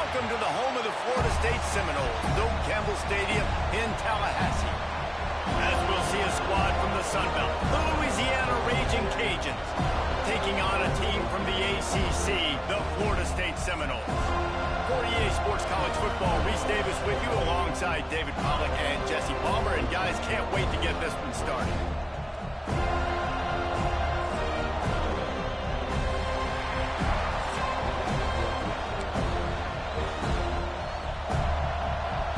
Welcome to the home of the Florida State Seminoles, Doak Campbell Stadium in Tallahassee. As we'll see a squad from the Sun Belt, the Louisiana Raging Cajuns, taking on a team from the ACC, the Florida State Seminoles. For EA Sports College Football, Reese Davis with you alongside David Pollack and Jesse Palmer. And guys, can't wait to get this one started.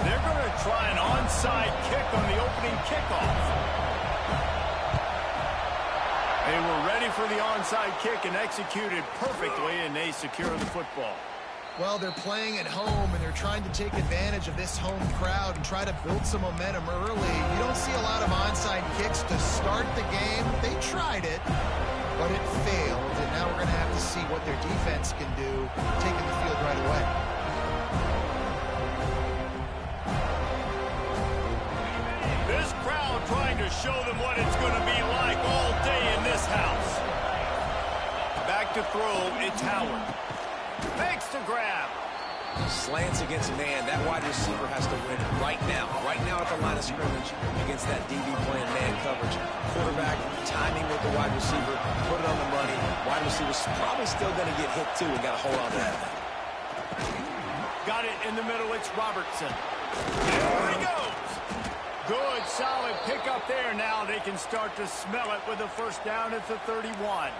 They're going to try an onside kick on the opening kickoff. They were ready for the onside kick and executed perfectly, and they secure the football. Well, they're playing at home, and they're trying to take advantage of this home crowd and try to build some momentum early. You don't see a lot of onside kicks to start the game. They tried it, but it failed, and now we're going to have to see what their defense can do, taking the field right away. This crowd trying to show them what it's going to be like all day in this house. Back to throw, it's Howard. Makes the grab. Slants against man. That wide receiver has to win right now. Right now at the line of scrimmage against that DB playing man coverage. Quarterback timing with the wide receiver. Put it on the money. Wide receiver's probably still going to get hit too. We got to hold on to that. Got it in the middle. It's Robertson. There he goes. Good, solid pickup there. Now they can start to smell it with a first down at the 31.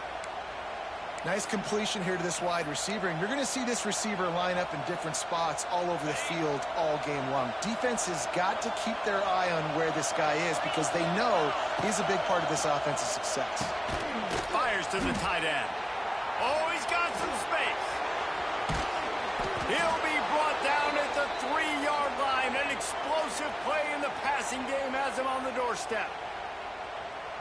Nice completion here to this wide receiver, and you're going to see this receiver line up in different spots all over the field all game long. Defense has got to keep their eye on where this guy is because they know he's a big part of this offense's success. Fires to the tight end. Oh, he's got some space. He'll be brought down at the 3-yard line. An explosive play in the passing game has him on the doorstep.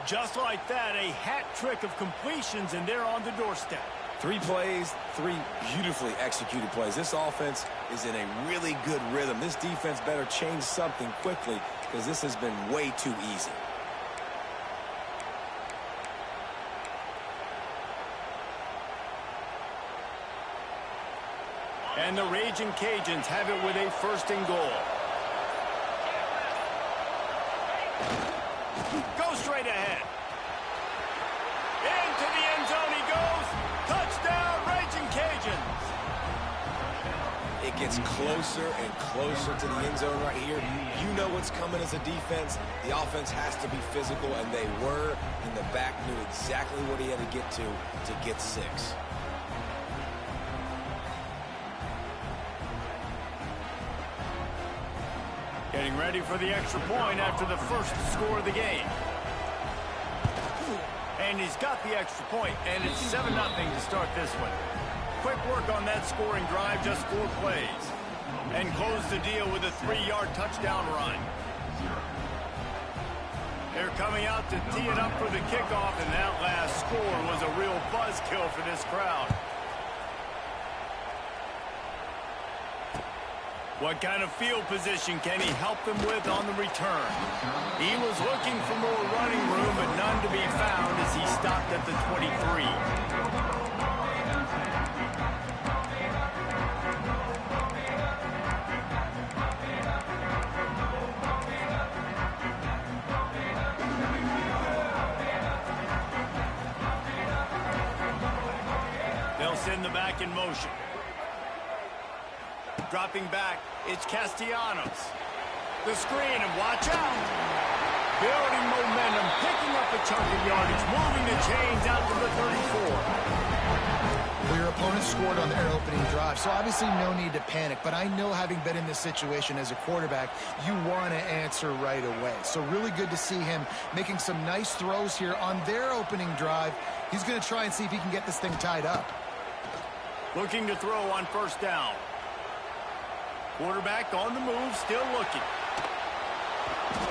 Just like that, a hat trick of completions, and they're on the doorstep. 3 plays, 3 beautifully executed plays. This offense is in a really good rhythm. This defense better change something quickly because this has been way too easy. And the Raging Cajuns have it with a first and goal. Go straight ahead. Into the end zone he goes. Touchdown, Raging Cajuns. It gets closer and closer to the end zone right here. You know what's coming as a defense. The offense has to be physical, and they were. And the back knew exactly what he had to get 6. Getting ready for the extra point after the first score of the game. And he's got the extra point, and it's 7-0 to start this one. Quick work on that scoring drive, just 4 plays. And close the deal with a 3-yard touchdown run. They're coming out to tee it up for the kickoff, and that last score was a real buzzkill for this crowd. What kind of field position can he help them with on the return? He was looking for more running room, but none to be found as he stopped at the 23. They'll send the back in motion. Dropping back, it's Castellanos. The screen, and watch out. Building momentum, picking up a chunk of yardage, moving the chains out to the 34. Well, your opponent scored on their opening drive, so obviously no need to panic. But I know, having been in this situation as a quarterback, you want to answer right away. So really good to see him making some nice throws here on their opening drive. He's going to try and see if he can get this thing tied up. Looking to throw on first down. Quarterback on the move, still looking.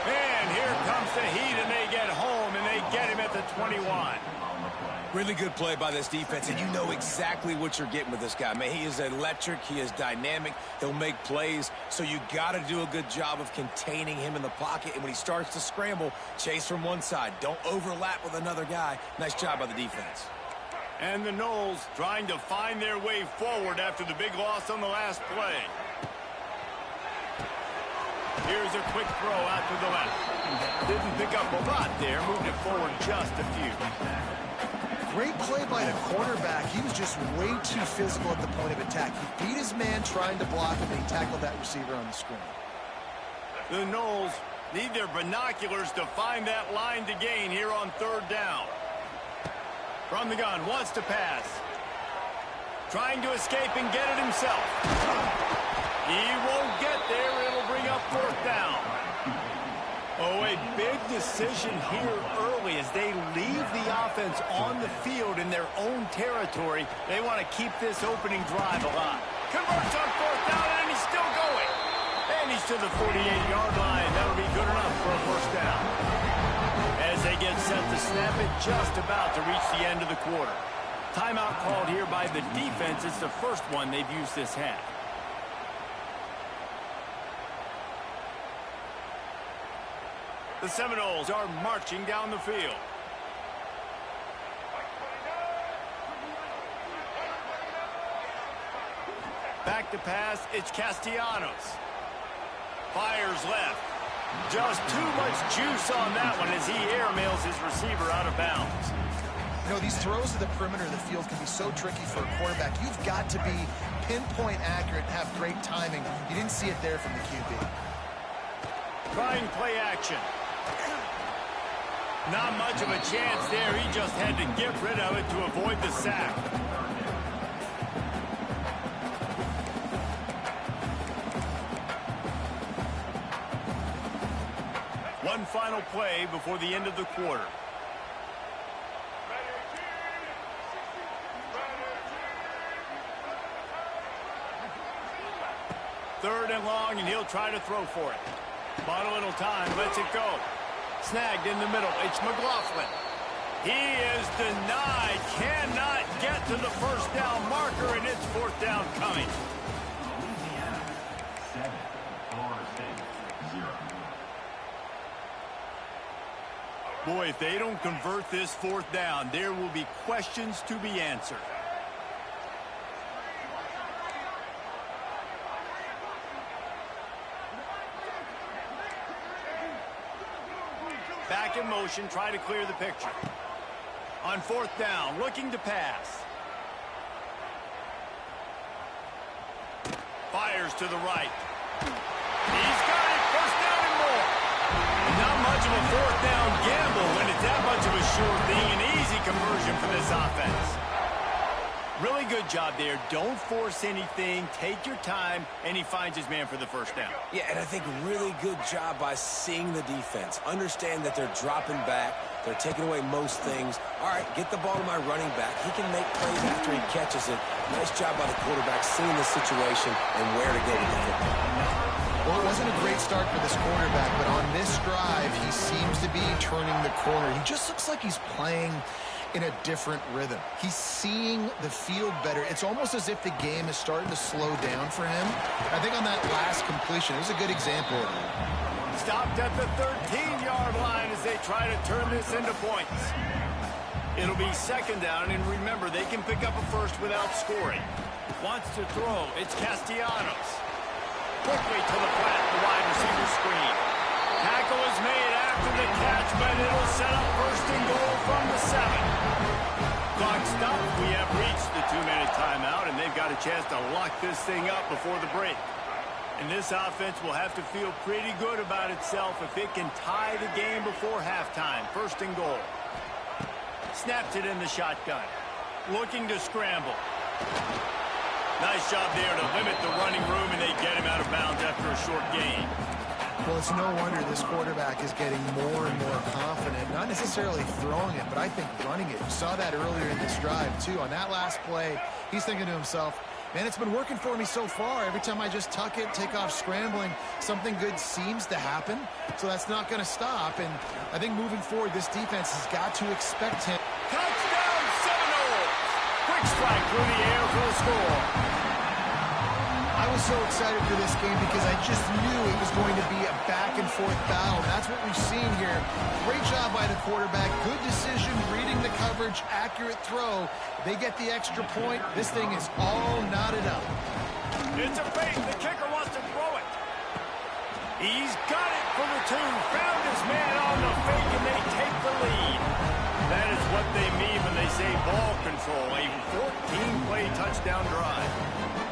And here comes the heat, and they get home, and they get him at the 21. Really good play by this defense, and you know exactly what you're getting with this guy. Man, he is electric. He is dynamic. He'll make plays, so you got to do a good job of containing him in the pocket. And when he starts to scramble, chase from one side. Don't overlap with another guy. Nice job by the defense. And the Noles trying to find their way forward after the big loss on the last play. Here's a quick throw out to the left. Didn't pick up a lot there, moved it forward just a few. Great play by the quarterback. He was just way too physical at the point of attack. He beat his man trying to block him, and he tackled that receiver on the screen. The Noles need their binoculars to find that line to gain here on third down. From the gun, wants to pass. Trying to escape and get it himself. He won't get there. It'll bring up fourth down. Oh, a big decision here early as they leave the offense on the field in their own territory. They want to keep this opening drive alive. Converts on fourth down, and he's still going. And he's to the 48-yard line. That'll be good enough for a first down. As they get set to snap it, just about to reach the end of the quarter. Timeout called here by the defense. It's the first one they've used this half. The Seminoles are marching down the field. Back to pass, it's Castellanos. Fires left. Just too much juice on that one as he airmails his receiver out of bounds. You know, these throws to the perimeter of the field can be so tricky for a quarterback. You've got to be pinpoint accurate and have great timing. You didn't see it there from the QB. Trying play action. Not much of a chance there. He just had to get rid of it to avoid the sack. One final play before the end of the quarter. Third and long, and he'll try to throw for it. Bought a little time, lets it go. Snagged in the middle. It's McLaughlin. He is denied. Cannot get to the first down marker, and it's fourth down coming. Boy, if they don't convert this fourth down, there will be questions to be answered. Back in motion, try to clear the picture. On fourth down, looking to pass. Fires to the right. He's got it, first down and more. Not much of a fourth down gamble when it's that much of a sure thing. An easy conversion for this offense. Really good job there. Don't force anything. Take your time, and he finds his man for the first down. Yeah, and I think really good job by seeing the defense. Understand that they're dropping back. They're taking away most things. All right, get the ball to my running back. He can make plays after he catches it. Nice job by the quarterback seeing the situation and where to go with the football. Well, it wasn't a great start for this quarterback, but on this drive, he seems to be turning the corner. He just looks like he's playing in a different rhythm. He's seeing the field better. It's almost as if the game is starting to slow down for him. I think on that last completion, it was a good example of it. Stopped at the 13-yard line as they try to turn this into points. It'll be second down, and remember, they can pick up a first without scoring. Wants to throw. It's Castellanos. Quickly to the flat, the wide receiver screen. Tackle is made after the catch, but it'll set up first and goal from the 7. Clock stopped. We have reached the 2-minute timeout, and they've got a chance to lock this thing up before the break. And this offense will have to feel pretty good about itself if it can tie the game before halftime. First and goal. Snaps it in the shotgun. Looking to scramble. Nice job there to limit the running room, and they get him out of bounds after a short gain. Well, it's no wonder this quarterback is getting more and more confident, not necessarily throwing it, but I think running it. You saw that earlier in this drive, too. On that last play, he's thinking to himself, man, it's been working for me so far. Every time I just tuck it, take off scrambling, something good seems to happen. So that's not going to stop. And I think moving forward, this defense has got to expect him. Touchdown, Seminoles! Quick strike through the air for the score. I was so excited for this game because I just knew it was going to be a back-and-forth battle. And that's what we've seen here. Great job by the quarterback. Good decision, reading the coverage, accurate throw. They get the extra point. This thing is all knotted up. It's a fake. The kicker wants to throw it. He's got it for the 2. Found his man on the fake, and they take the lead. That is what they mean when they say ball control. A 14-play touchdown drive.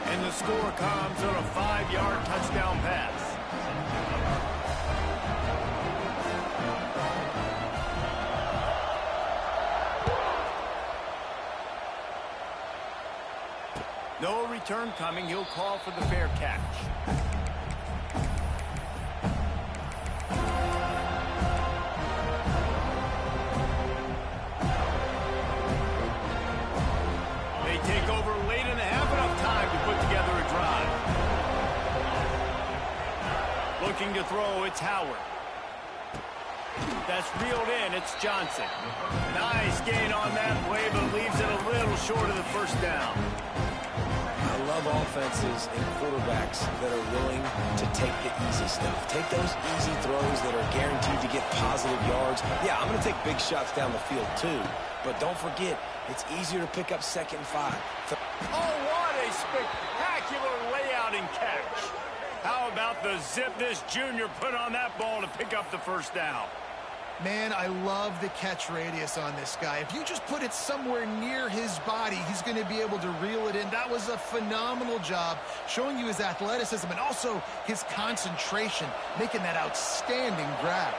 And the score comes on a 5-yard touchdown pass. No return coming. He'll call for the fair catch. They take over late and have enough time to put together a drive. Looking to throw, it's Howard. That's reeled in. It's Johnson. Nice gain on that play, but leaves it a little short of the first down. I love offenses and quarterbacks that are willing to take the easy stuff. Take those easy throws that are guaranteed to get positive yards. Yeah, I'm going to take big shots down the field too, but don't forget, it's easier to pick up 2nd and 5. Oh, what a spectacular layout and catch. How about the zip this junior put on that ball to pick up the first down? Man, I love the catch radius on this guy. If you just put it somewhere near his body, he's going to be able to reel it in. That was a phenomenal job, showing you his athleticism and also his concentration, making that outstanding grab.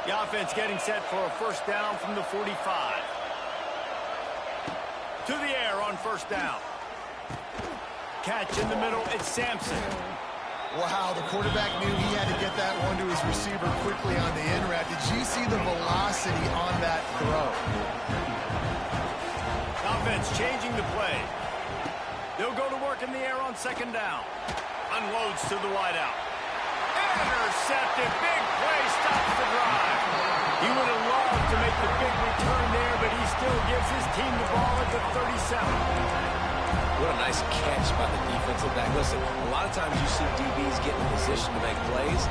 The offense getting set for a first down from the 45. To the air on first down. Catch in the middle, it's Sampson. Wow, the quarterback knew he had to get that one to his receiver quickly on the in route. Did you see the velocity on that throw? Offense changing the play. They'll go to work in the air on 2nd down. Unloads to the wideout. Intercepted. Big play stops the drive. He would have loved to make the big return there, but he still gives his team the ball at the 37. What a nice catch by the defensive back. Listen, a lot of times you see DBs get in position to make plays,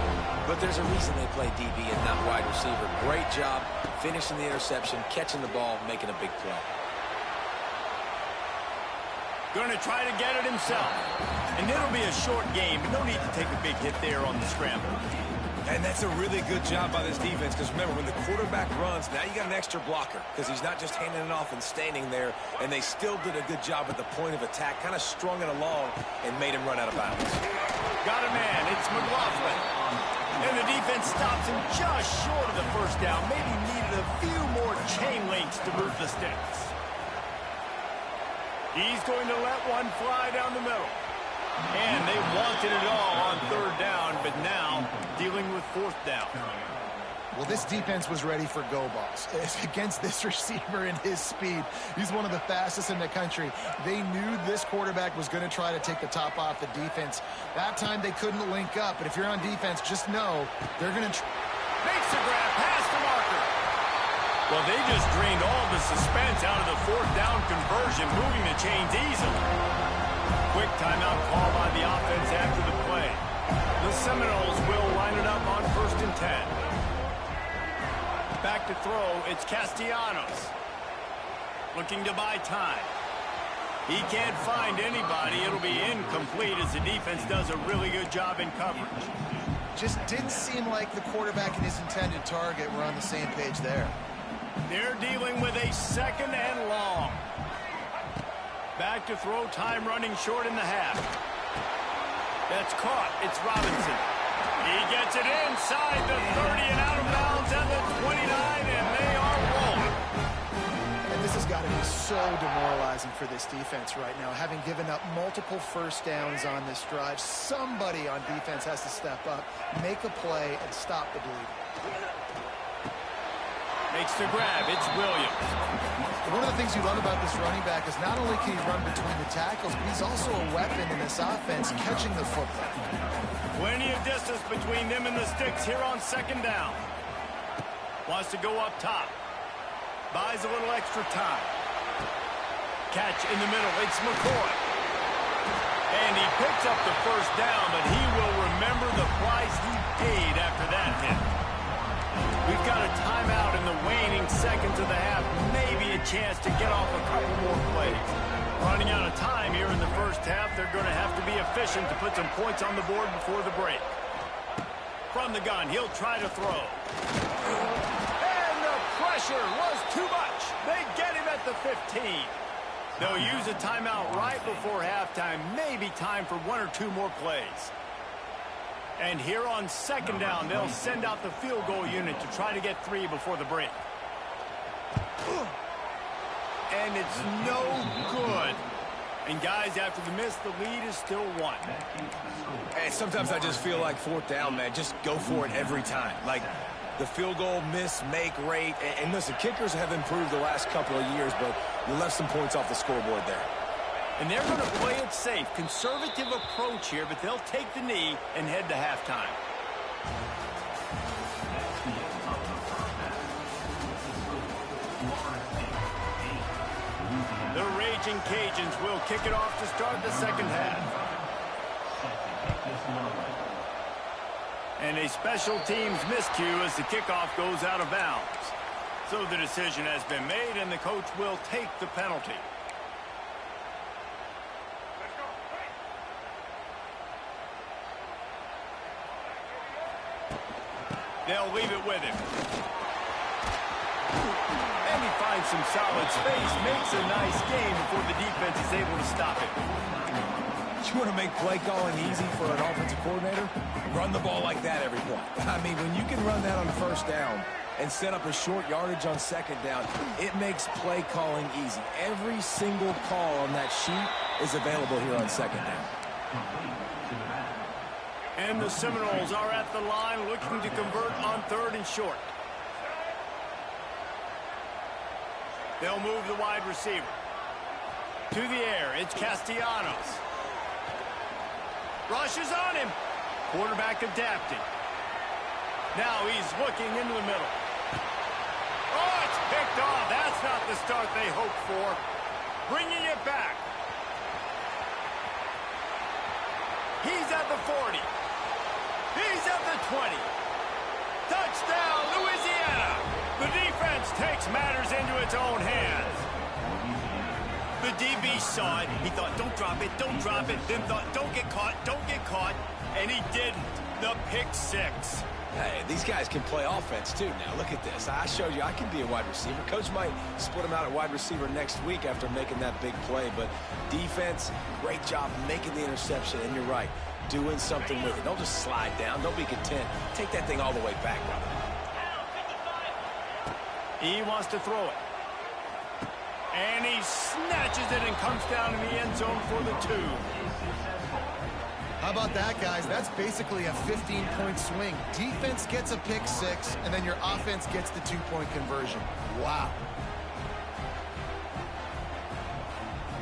but there's a reason they play DB and not wide receiver. Great job finishing the interception, catching the ball, making a big play. Going to try to get it himself. And it'll be a short game, but no need to take a big hit there on the scramble. And that's a really good job by this defense, because remember, when the quarterback runs, now you got an extra blocker, because he's not just handing it off and standing there, and they still did a good job at the point of attack, kind of strung it along and made him run out of bounds. Got a man, it's McLaughlin. And the defense stops him just short of the first down. Maybe needed a few more chain links to move the sticks. He's going to let one fly down the middle. And they wanted it all on 3rd down, but now dealing with 4th down. Well, this defense was ready for go balls. Against this receiver and his speed, he's one of the fastest in the country. They knew this quarterback was going to try to take the top off the defense. That time they couldn't link up, but if you're on defense, just know they're going to... Makes the grab, pass to Marker. Well, they just drained all the suspense out of the 4th down conversion, moving the chains easily. Quick timeout call by the offense after the play. The Seminoles will line it up on 1st and 10. Back to throw, it's Castellanos. Looking to buy time. He can't find anybody. It'll be incomplete as the defense does a really good job in coverage. Just didn't seem like the quarterback and his intended target were on the same page there. They're dealing with a 2nd and long. Back to throw, time running short in the half. That's caught. It's Robinson. He gets it inside the 30 and out of bounds at the 29, and they are rolling. And this has got to be so demoralizing for this defense right now. Having given up multiple first downs on this drive, somebody on defense has to step up, make a play, and stop the bleeding. Makes the grab. It's Williams. One of the things you love about this running back is not only can he run between the tackles, but he's also a weapon in this offense, catching the football. Plenty of distance between them and the sticks here on 2nd down. Wants to go up top. Buys a little extra time. Catch in the middle. It's McCoy. And he picks up the first down, but he will remember the price he paid after that hit. We've got a timeout in the waning seconds of the half. Maybe a chance to get off a couple more plays. Running out of time here in the first half. They're going to have to be efficient to put some points on the board before the break. From the gun, he'll try to throw. And the pressure was too much. They get him at the 15. They'll use a timeout right before halftime. Maybe time for one or two more plays. And here on second down, they'll send out the field goal unit to try to get 3 before the break. And it's no good. And guys, after the miss, the lead is still 1. Hey, sometimes I just feel like fourth down, man. Just go for it every time. Like the field goal miss, make rate. And listen, kickers have improved the last couple of years, but you left some points off the scoreboard there. And they're going to play it safe. Conservative approach here, but they'll take the knee and head to halftime. The Raging Cajuns will kick it off to start the second half. And a special teams miscue as the kickoff goes out of bounds. So the decision has been made, and the coach will take the penalty. They'll leave it with him. And he finds some solid space, makes a nice game before the defense is able to stop it. You want to make play calling easy for an offensive coordinator? Run the ball like that every play. I mean, when you can run that on first down and set up a short yardage on second down, it makes play calling easy. Every single call on that sheet is available here on second down. And the Seminoles are at the line looking to convert on 3rd and short. They'll move the wide receiver. To the air, it's Castellanos. Rushes on him. Quarterback adapting. Now he's looking into the middle. Oh, it's picked off. That's not the start they hoped for. Bringing it back. He's at the 40. He's at the 20. Touchdown, Louisiana. The defense takes matters into its own hands. The DB saw it. He thought, don't drop it, don't drop it. Then thought, don't get caught, don't get caught. And he didn't. The pick 6. Hey, these guys can play offense, too. Now, look at this. I showed you I can be a wide receiver. Coach might split him out at wide receiver next week after making that big play. But defense, great job making the interception. And you're right, doing something with it. Don't just slide down. Don't be content. Take that thing all the way back, brother. He wants to throw it. And he snatches it and comes down in the end zone for the 2. How about that, guys? That's basically a 15-point swing. Defense gets a pick 6, and then your offense gets the 2-point conversion. Wow.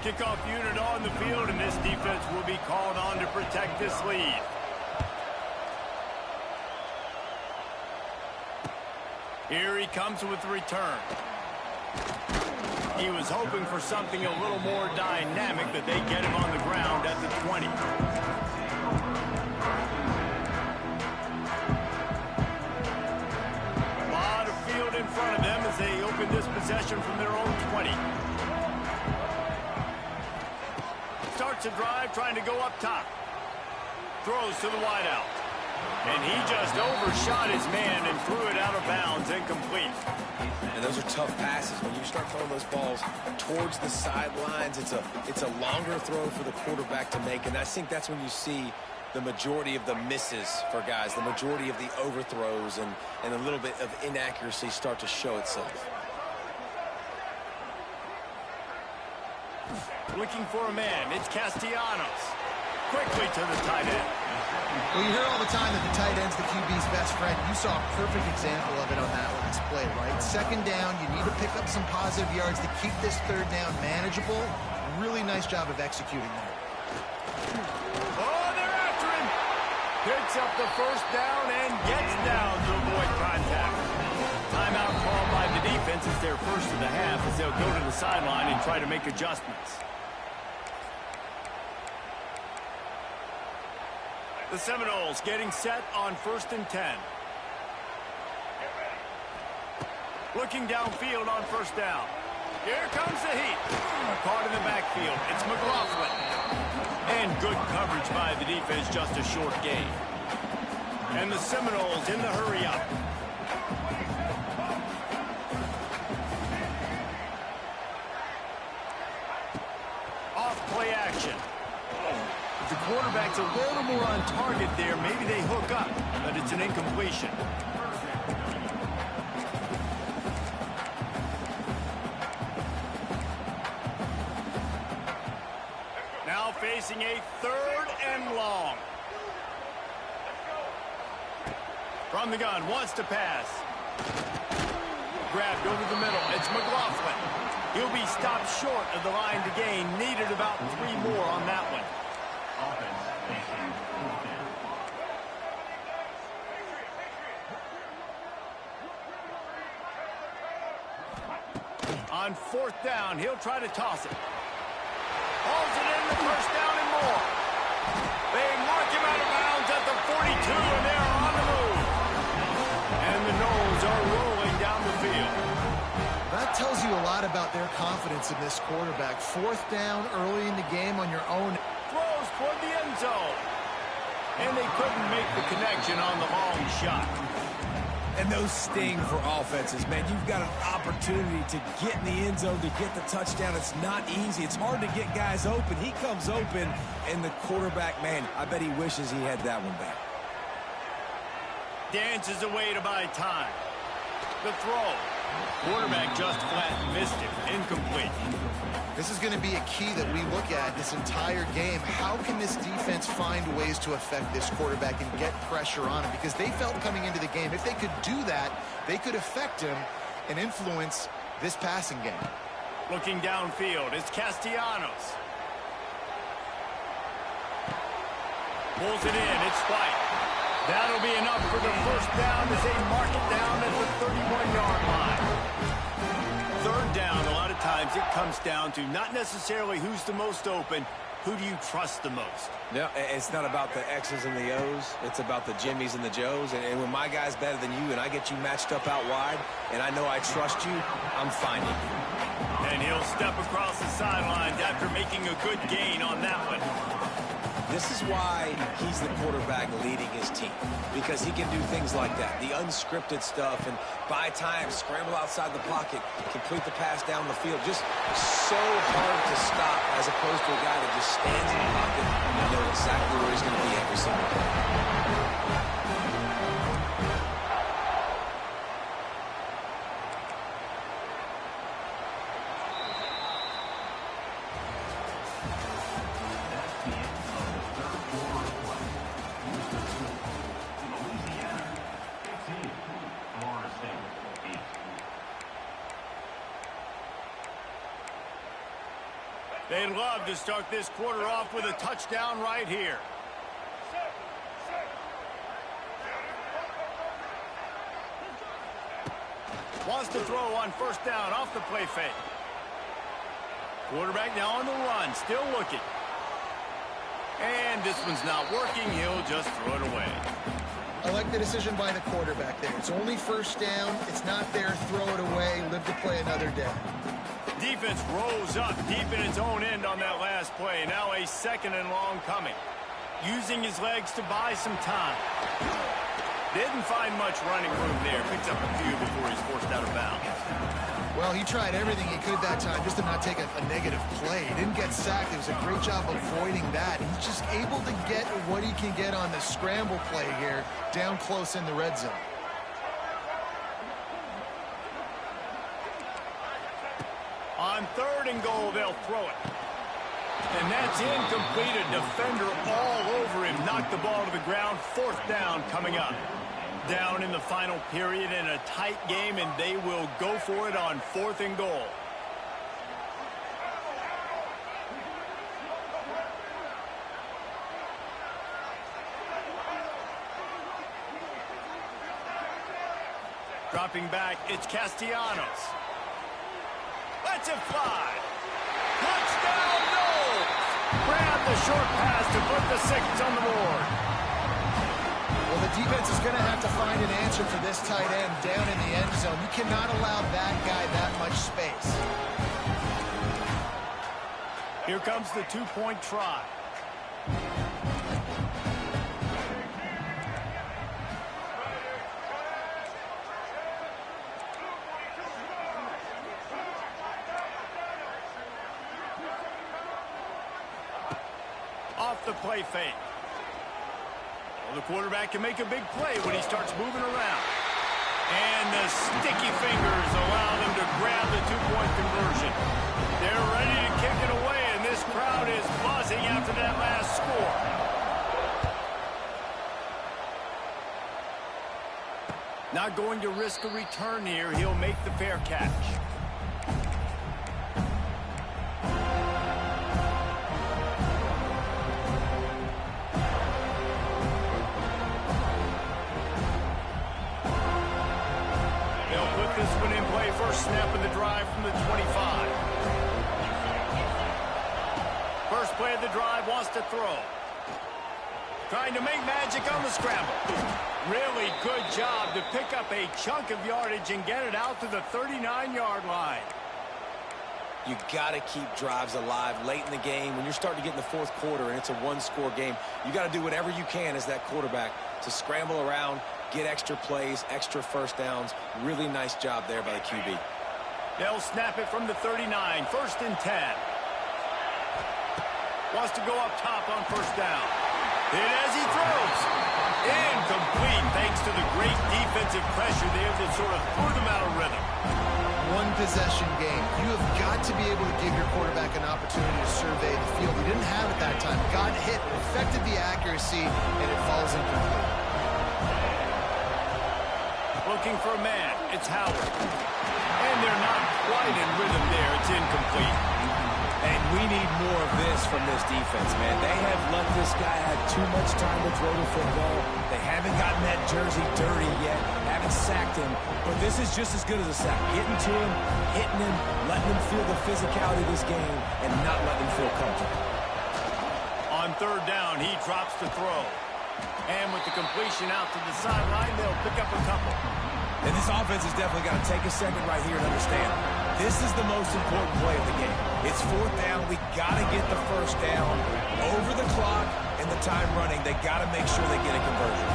Kickoff unit on the field, and this defense will be called on to protect this lead. Here he comes with the return. He was hoping for something a little more dynamic, but they get him on the ground at the 20. A lot of field in front of them as they open this possession from their own 20. Starts a drive trying to go up top. Throws to the wideout. And he just overshot his man and threw it out of bounds, incomplete. And those are tough passes. When you start throwing those balls towards the sidelines, it's a longer throw for the quarterback to make. And I think that's when you see the majority of the misses for guys, the majority of the overthrows and a little bit of inaccuracy start to show itself. Looking for a man. It's Castellanos. Quickly to the tight end. Well, you hear all the time that the tight end's the QB's best friend. You saw a perfect example of it on that last play, right? Second down, you need to pick up some positive yards to keep this third down manageable. Really nice job of executing that. Oh, they're after him. Picks up the first down and gets down to avoid contact. Timeout called by the defense is their first of the half as they'll go to the sideline and try to make adjustments. The Seminoles getting set on 1st and 10. Looking downfield on 1st down. Here comes the heat. Caught in the backfield. It's McLaughlin. And good coverage by the defense, just a short gain. And the Seminoles in the hurry up. Off play action. If the quarterback's a little more on target there, maybe they hook up, but it's an incompletion. Now facing a 3rd and long. From the gun, wants to pass. Grabbed over the middle. It's McLaughlin. He'll be stopped short of the line to gain. Needed about 3 more on that one. On 4th down, he'll try to toss it. Hauls it in the 1st down and more. They mark him out of bounds at the 42, and they're on the move. And the Noles are rolling down the field. That tells you a lot about their confidence in this quarterback. 4th down early in the game on your own. Throws toward the end zone. And they couldn't make the connection on the long shot. And those sting for offenses, man. You've got an opportunity to get in the end zone, to get the touchdown. It's not easy. It's hard to get guys open. He comes open, and the quarterback, man, I bet he wishes he had that one back. Dances away to buy time. The throw. Quarterback just flat missed it. Incomplete. This is going to be a key that we look at this entire game. How can this defense find ways to affect this quarterback and get pressure on him? Because they felt coming into the game, if they could do that, they could affect him and influence this passing game. Looking downfield, it's Castellanos. Pulls it in, it's White. That'll be enough for the 1st down as they mark it down at the 31-yard line. 3rd down, a lot of times it comes down to not necessarily who's the most open, who do you trust the most? No, it's not about the X's and the O's. It's about the Jimmys and the Joes. And when my guy's better than you and I get you matched up out wide and I know I trust you, I'm finding you. And he'll step across the sidelines after making a good gain on that one. This is why he's the quarterback leading his team, because he can do things like that, the unscripted stuff, and buy time, scramble outside the pocket, complete the pass down the field. Just so hard to stop as opposed to a guy that just stands in the pocket and knows exactly where he's going to be every single time. They'd love to start this quarter off with a touchdown right here. Wants to throw on 1st down off the play fake. Quarterback now on the run, still looking. And this one's not working. He'll just throw it away. I like the decision by the quarterback there. It's only 1st down. It's not there. Throw it away. Live to play another day. Defense rose up deep in its own end on that last play. Now a 2nd and long coming. Using his legs to buy some time. Didn't find much running room there. Picks up a few before he's forced out of bounds. Well, he tried everything he could that time just to not take a negative play. He didn't get sacked. It was a great job avoiding that. He's just able to get what he can get on the scramble play here down close in the red zone. On 3rd and goal, they'll throw it. And that's incomplete. A defender all over him. Knocked the ball to the ground. 4th down coming up. Down in the final period in a tight game, and they will go for it on 4th and goal. Dropping back, it's Castellanos. Lets it fly. Touchdown, Noles! Grab the short pass to put the 6 on the board. Well, the defense is going to have to find an answer for this tight end down in the end zone. You cannot allow that guy that much space. Here comes the two-point try. Off the play fake. Well, the quarterback can make a big play when he starts moving around. And the sticky fingers allow them to grab the two-point conversion. They're ready to kick it away, and this crowd is buzzing after that last score. Not going to risk a return here. He'll make the fair catch. First snap of the drive from the 25. First play of the drive, wants to throw. Trying to make magic on the scramble. Really good job to pick up a chunk of yardage and get it out to the 39-yard line. You got to keep drives alive late in the game. When you're starting to get in the fourth quarter and it's a one-score game, you got to do whatever you can as that quarterback to scramble around, get extra plays, extra first downs. Really nice job there by the QB. They'll snap it from the 39, first and 10. Wants to go up top on first down. And as he throws, incomplete thanks to the great defensive pressure there that sort of threw them out of rhythm. One possession game. You have got to be able to give your quarterback an opportunity to survey the field. He didn't have it that time. Got hit, affected the accuracy, and it falls incomplete. Looking for a man. It's Howard. And they're not quite in rhythm there. It's incomplete. And we need more of this from this defense, man. They have let this guy have too much time to throw the football. They haven't gotten that jersey dirty yet, haven't sacked him. But this is just as good as a sack. Getting to him, hitting him, letting him feel the physicality of this game, and not letting him feel comfortable. On third down, he drops to throw. And with the completion out to the sideline, they'll pick up a couple. And this offense has definitely got to take a second right here and understand this is the most important play of the game. It's fourth down. We got to get the first down over the clock and the time running. They got to make sure they get a conversion.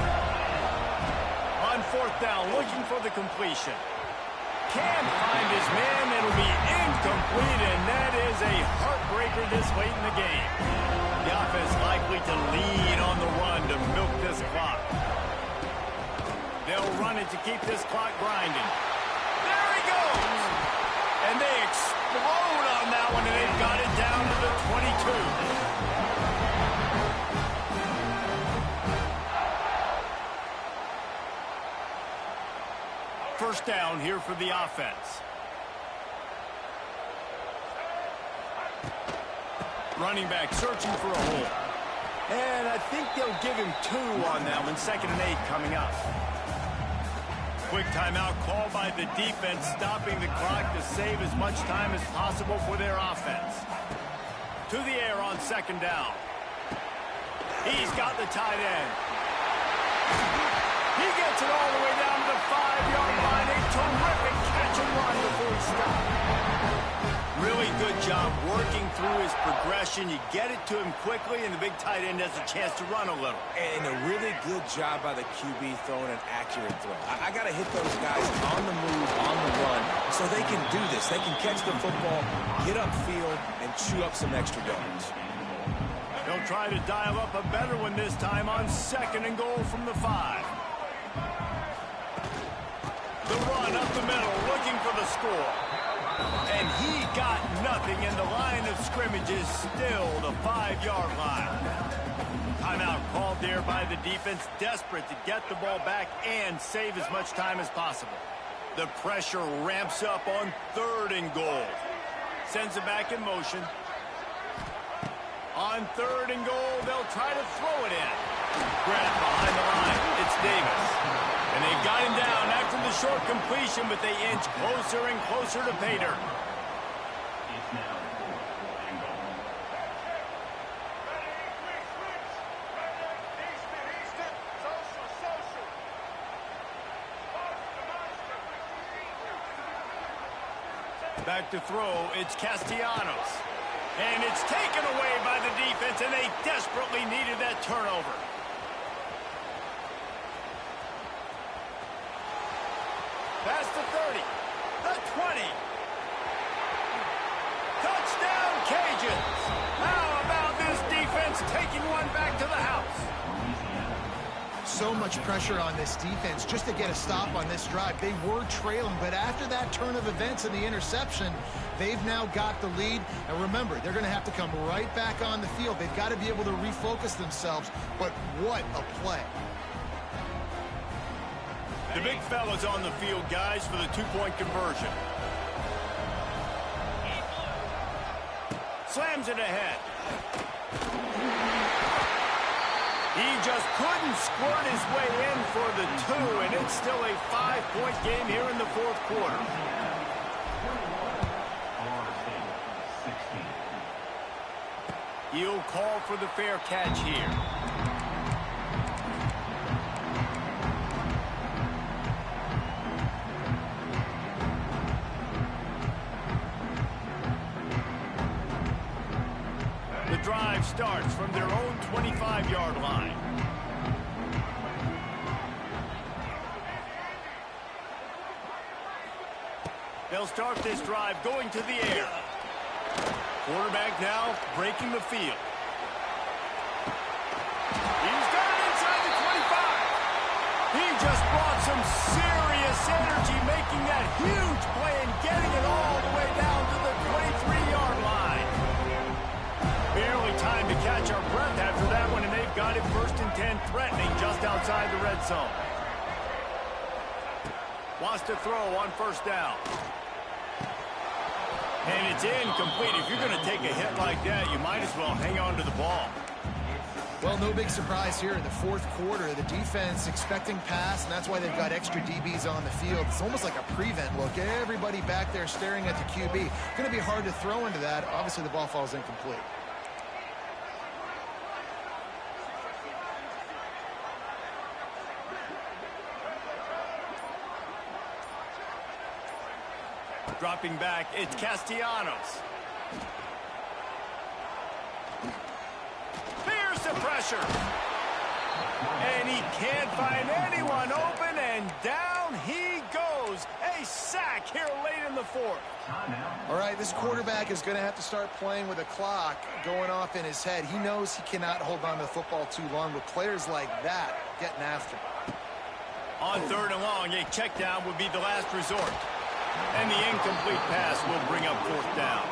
On fourth down, looking for the completion. Can't find his man. It'll be incomplete, and that is a heartbreaker this late in the game. The offense likely to lean on the run to milk this clock. They'll run it to keep this clock grinding. There he goes! And they explode on that one, and they've got it down to the 22. First down here for the offense. Running back searching for a hole. And I think they'll give him 2 on that one. 2nd and 8 coming up. Quick timeout called by the defense, stopping the clock to save as much time as possible for their offense. To the air on 2nd down. He's got the tight end. He gets it all the way down to the 5-yard line. A terrific catch and run before he stopped. Really good job working through his progression. You get it to him quickly, and the big tight end has a chance to run a little. And a really good job by the QB throwing an accurate throw. I got to hit those guys on the move, on the run, so they can do this. They can catch the football, get upfield, and chew up some extra yards. They'll try to dial up a better one this time on 2nd and goal from the 5. The run up the middle, looking for the score. And he got nothing, and the line of scrimmage is still the 5-yard line. Timeout called there by the defense, desperate to get the ball back and save as much time as possible. The pressure ramps up on 3rd and goal. Sends it back in motion. On 3rd and goal, they'll try to throw it in. Grab behind the line. It's Davis. And they've got him down after the short completion, but they inch closer and closer to pay dirt. Back to throw, it's Castellanos. And it's taken away by the defense, and they desperately needed that turnover. Past the 30, the 20. Touchdown, Cajuns. How about this defense taking one back to the house? So much pressure on this defense just to get a stop on this drive. They were trailing, but after that turn of events and the interception, they've now got the lead. And remember, they're going to have to come right back on the field. They've got to be able to refocus themselves, but what a play. The big fella's on the field, guys, for the two-point conversion. Slams it ahead. He just couldn't squirt his way in for the two, and it's still a 5-point game here in the fourth quarter. He'll call for the fair catch here. The drive starts from their own 25-yard line. They'll start this drive going to the air. Quarterback now breaking the field. He's got it inside the 25. He just brought some serious energy, making that huge play and getting it all the way down to the 23-yard line. Barely time to catch our breath after that one, and they've got it 1st and 10, threatening just outside the red zone. Wants to throw on 1st down. And it's incomplete. If you're going to take a hit like that, you might as well hang on to the ball. Well, no big surprise here in the fourth quarter. The defense expecting pass, and that's why they've got extra DBs on the field. It's almost like a prevent look. Everybody back there staring at the QB. Going to be hard to throw into that. Obviously, the ball falls incomplete. Dropping back, it's Castellanos. Fears the pressure. And he can't find anyone open, and down he goes. A sack here late in the fourth. All right, this quarterback is going to have to start playing with a clock going off in his head. He knows he cannot hold on to the football too long with players like that getting after him. On 3rd and long, a check down would be the last resort. And the incomplete pass will bring up 4th down.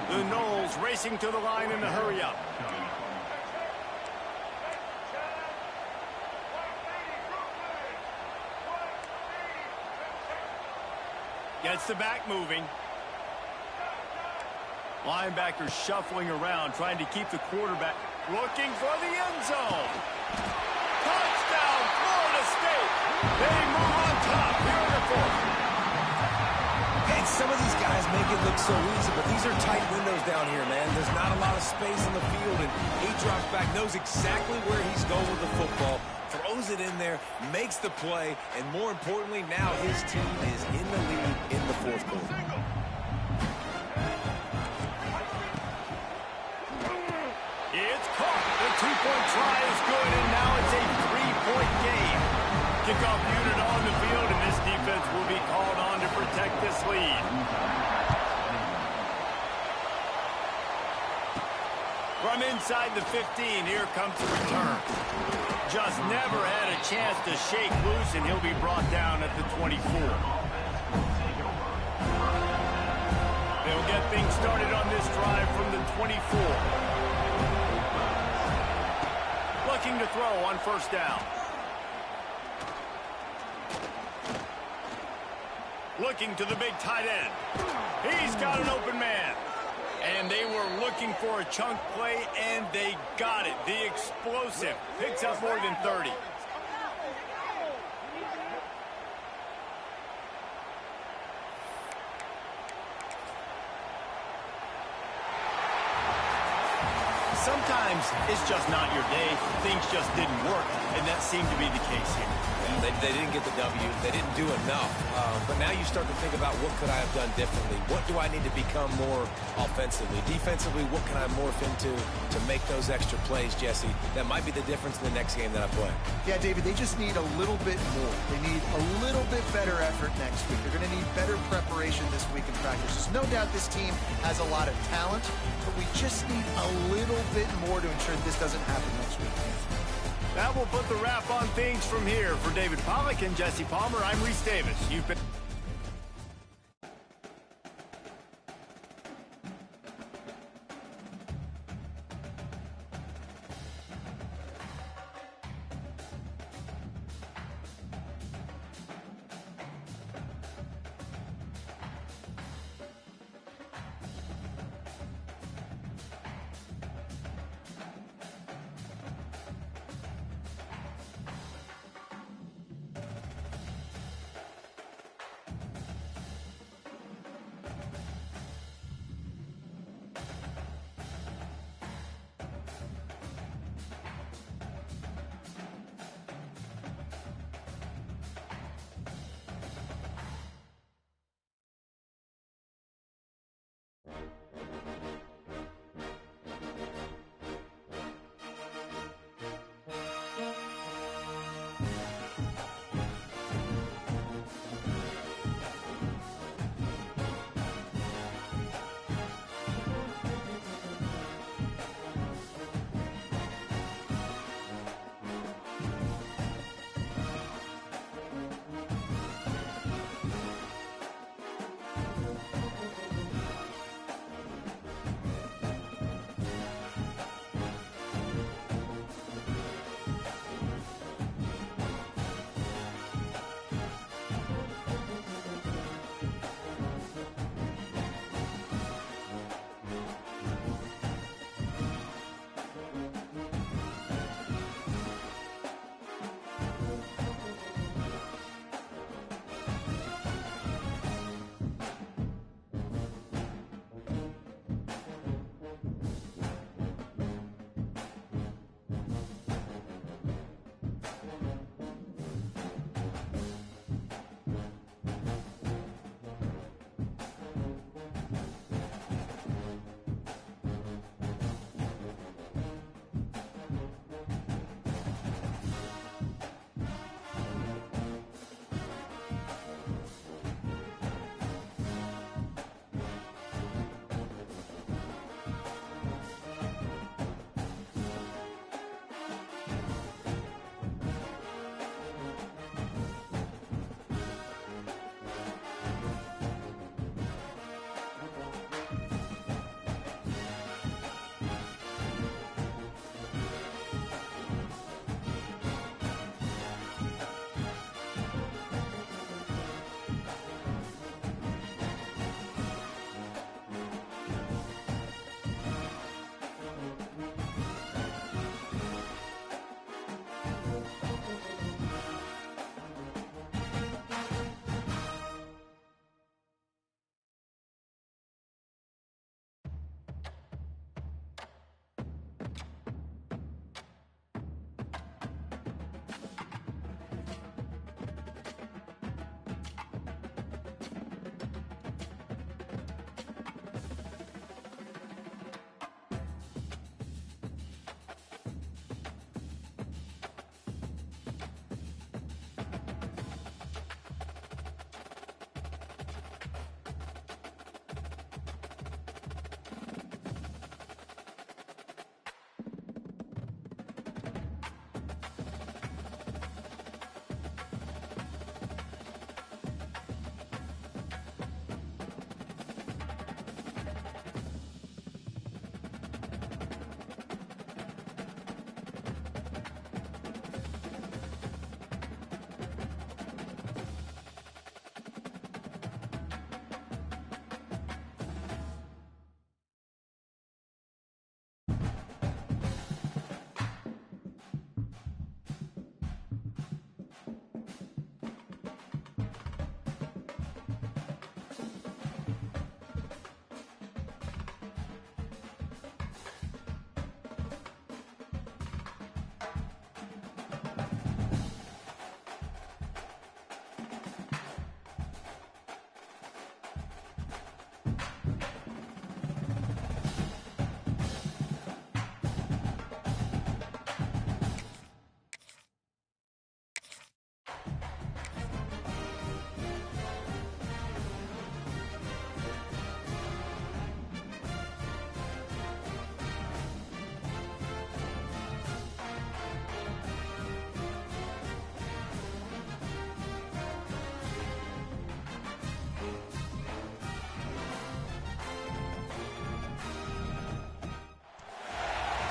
The Noles racing to the line in a hurry up. Gets the back moving. Linebackers shuffling around, trying to keep the quarterback looking for the end zone. Touchdown, Florida State. They move on top here in the fourth. And some of these guys make it look so easy, but these are tight windows down here, man. There's not a lot of space on the field, and he drops back, knows exactly where he's going with the football, throws it in there, makes the play, and more importantly, now his team is in the lead in the fourth quarter. It's caught. The two-point try is good, and now it's a three-point game. Kickoff unit on the field, and this defense will be called on to protect this lead. From inside the 15, here comes the return. Just never had a chance to shake loose, and he'll be brought down at the 24. They'll get things started on this drive from the 24. Looking to throw on 1st down. Looking to the big tight end. He's got an open man. And they were looking for a chunk play, and they got it. The explosive picks up more than 30. Sometimes it's just not your day. Things just didn't work, and that seemed to be the case here. Yeah, they They didn't get the W. They didn't do enough. But now you start to think about what could I have done differently? What do I need to become more offensively? Defensively, what can I morph into to make those extra plays, Jesse? That might be the difference in the next game that I play. Yeah, David, they just need a little bit more. They need a little bit better effort next week. They're going to need better preparation this week in practice. There's no doubt this team has a lot of talent, but we just need a little bit more to ensure this doesn't happen next week. That will put the wrap on things from here. For David Pollack and Jesse Palmer, I'm Reese Davis. You've been...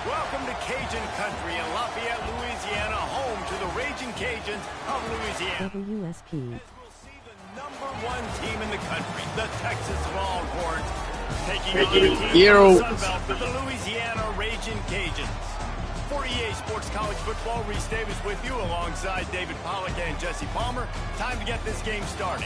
Welcome to Cajun Country in Lafayette, Louisiana, home to the Raging Cajuns of Louisiana. WSP. As we'll see the #1 team in the country, the Texas Longhorns, taking on the team from the Sun Belt, the Louisiana Raging Cajuns. For EA Sports College Football, Reese Davis with you alongside David Pollack and Jesse Palmer. Time to get this game started.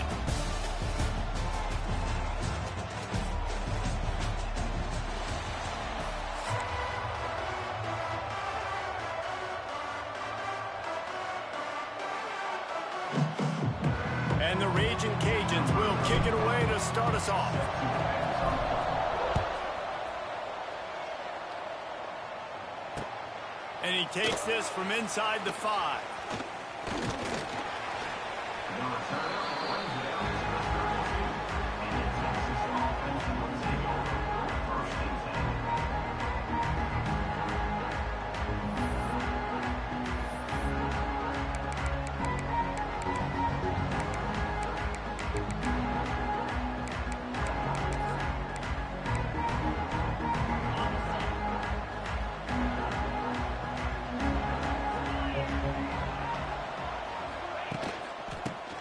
And the Raging Cajuns will kick it away to start us off. And he takes this from inside the 5.